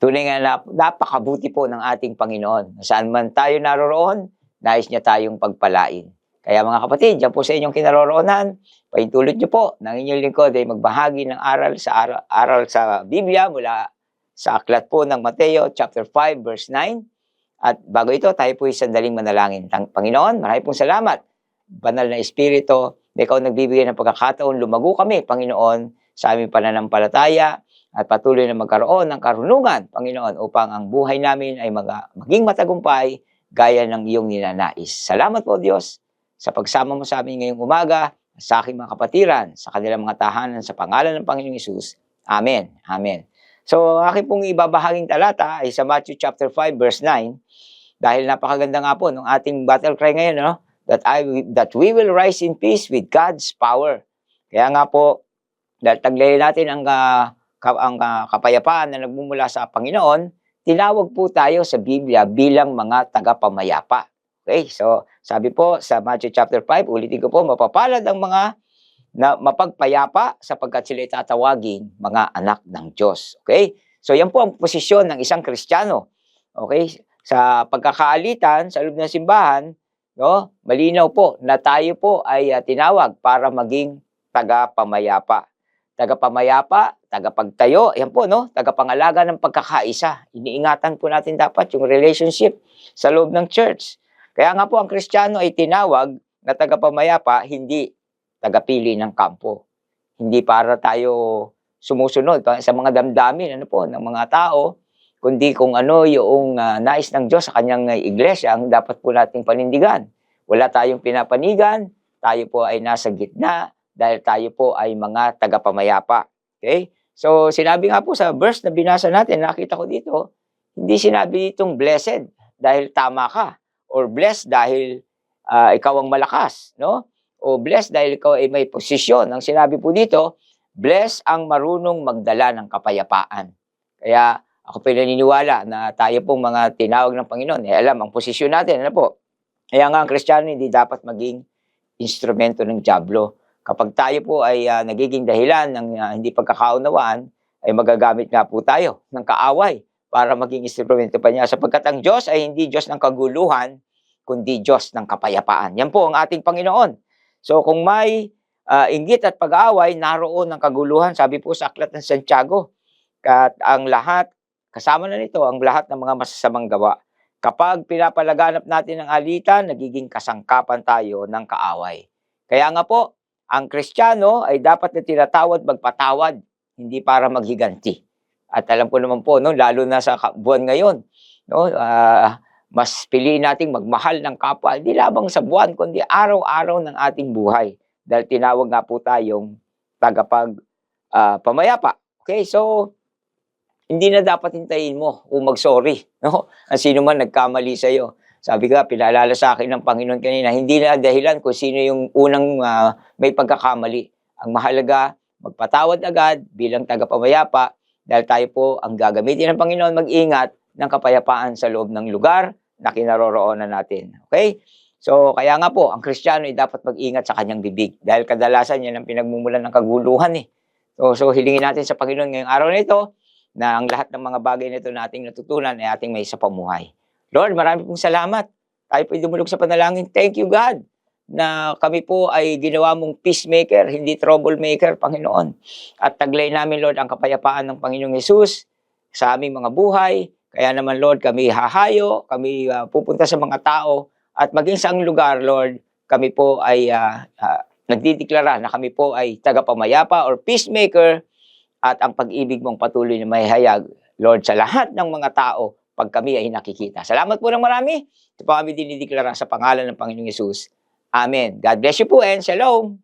Tunay nga na napakabuti po ng ating Panginoon. Saan man tayo naroroon, nais niya tayong pagpalain. Kaya mga kapatid, dyan po sa inyong kinaroroonan, pahintulot niyo po ng inyong lingkod ay magbahagi ng aral sa Biblia mula sa aklat po ng Mateo chapter 5 verse 9. At bago ito, tayo po sandaling manalangin. Panginoon, marami pong salamat. Banal na Espiritu, na ikaw nagbibigay ng pagkakataon, lumago kami, Panginoon, sa aming pananampalataya at patuloy na magkaroon ng karunungan, Panginoon, upang ang buhay namin ay maging matagumpay gaya ng iyong ninanais. Salamat po, Diyos, sa pagsama mo sa amin ngayong umaga, sa aking mga kapatiran, sa kanilang mga tahanan, sa pangalan ng Panginoong Hesus. Amen. Amen. So, aking pong ibabahaging talata ay sa Matthew chapter 5 verse 9, dahil napakaganda nga po ng ating battle cry ngayon, no? That we will rise in peace with God's power. Kaya nga po, dahil taglayin natin ang kapayapaan na nagmumula sa Panginoon, tinawag po tayo sa Biblia bilang mga tagapamayapa. Okay, so sabi po sa Matthew chapter 5, ulitin ko po, mapapalad ang mga na mapagpayapa sapagkat sila tatawaging mga anak ng Diyos. Okay, so yan po ang posisyon ng isang Kristiyano. Okay, sa pagkakaalitan sa loob ng simbahan, no, malinaw po na tayo po ay tinawag para maging tagapamayapa. Tagapamayapa, tagapagtayo, yan po, no, tagapangalaga ng pagkakaisa. Iniingatan po natin dapat yung relationship sa loob ng church. Kaya nga po ang Kristiyano ay tinawag na tagapamayapa, hindi tagapili ng kampo. Hindi para tayo sumusunod sa mga damdamin ng mga tao, kundi kung ano yung nais ng Diyos sa kanyang iglesia ang dapat po nating panindigan. Wala tayong pinapanigan, tayo po ay nasa gitna dahil tayo po ay mga tagapamayapa. Okay? So sinabi nga po sa verse na binasa natin, nakita ko dito, hindi sinabi itong blessed dahil tama ka, or blessed dahil ikaw ang malakas, no? O blessed dahil ikaw ay may posisyon. Ang sinabi po dito, blessed ang marunong magdala ng kapayapaan. Kaya ako pinaniniwala na tayo pong mga tinawag ng Panginoon, alam ang posisyon natin, ano po? Kaya nga ang Kristiyano hindi dapat maging instrumento ng dyablo. Kapag tayo po ay nagiging dahilan ng hindi pagkakaunawaan, ay magagamit nga po tayo ng kaaway para maging instrumento pa niya. Sapagkat ang Diyos ay hindi Diyos ng kaguluhan, kundi Diyos ng kapayapaan. Yan po ang ating Panginoon. So kung may inggit at pag-aaway, naroon ang kaguluhan. Sabi po sa aklat ng Santiago, at ang lahat, kasama na nito, ang lahat ng mga masasamang gawa. Kapag pinapalaganap natin ang alitan, nagiging kasangkapan tayo ng kaaway. Kaya nga po, ang Kristiyano ay dapat na tinatawad magpatawad, hindi para maghiganti. At alam ko naman po, no, lalo na sa buwan ngayon, no, mas piliin nating magmahal ng kapwa, hindi lamang sa buwan, kundi araw-araw ng ating buhay. Dahil tinawag nga po tayong pamayapa. Okay, so hindi na dapat hintayin mo o mag-sorry, no? Ang sino man nagkamali sa iyo. Sabi ka, pinaalala sa akin ng Panginoon kanina, hindi na dahilan kung sino yung unang may pagkakamali. Ang mahalaga, magpatawad agad bilang tagapamayapa dahil tayo po ang gagamitin ng Panginoon mag-ingat ng kapayapaan sa loob ng lugar na kinaroroonan natin. Okay? So, kaya nga po, ang Kristiyano ay dapat mag-ingat sa kanyang bibig dahil kadalasan yan ang pinagmumulan ng kaguluhan eh. So hilingin natin sa Panginoon ngayong araw na ito na ang lahat ng mga bagay na ito na ating natutunan ay ating may sa pamuhay. Lord, marami pong salamat. Tayo po dumulog sa panalangin. Thank you, God, na kami po ay ginawa mong peacemaker, hindi troublemaker, Panginoon. At taglay namin, Lord, ang kapayapaan ng Panginoong Hesus sa aming mga buhay. Kaya naman, Lord, kami hahayo, kami pupunta sa mga tao, at maging sa ang lugar, Lord, kami po ay nagdideklara na kami po ay tagapamayapa or peacemaker, at ang pag-ibig mong patuloy na mahihayag, Lord, sa lahat ng mga tao pag kami ay nakikita. Salamat po ng marami. Ito po kami dinideklara sa pangalan ng Panginoong Hesus. Amen. God bless you po and shalom.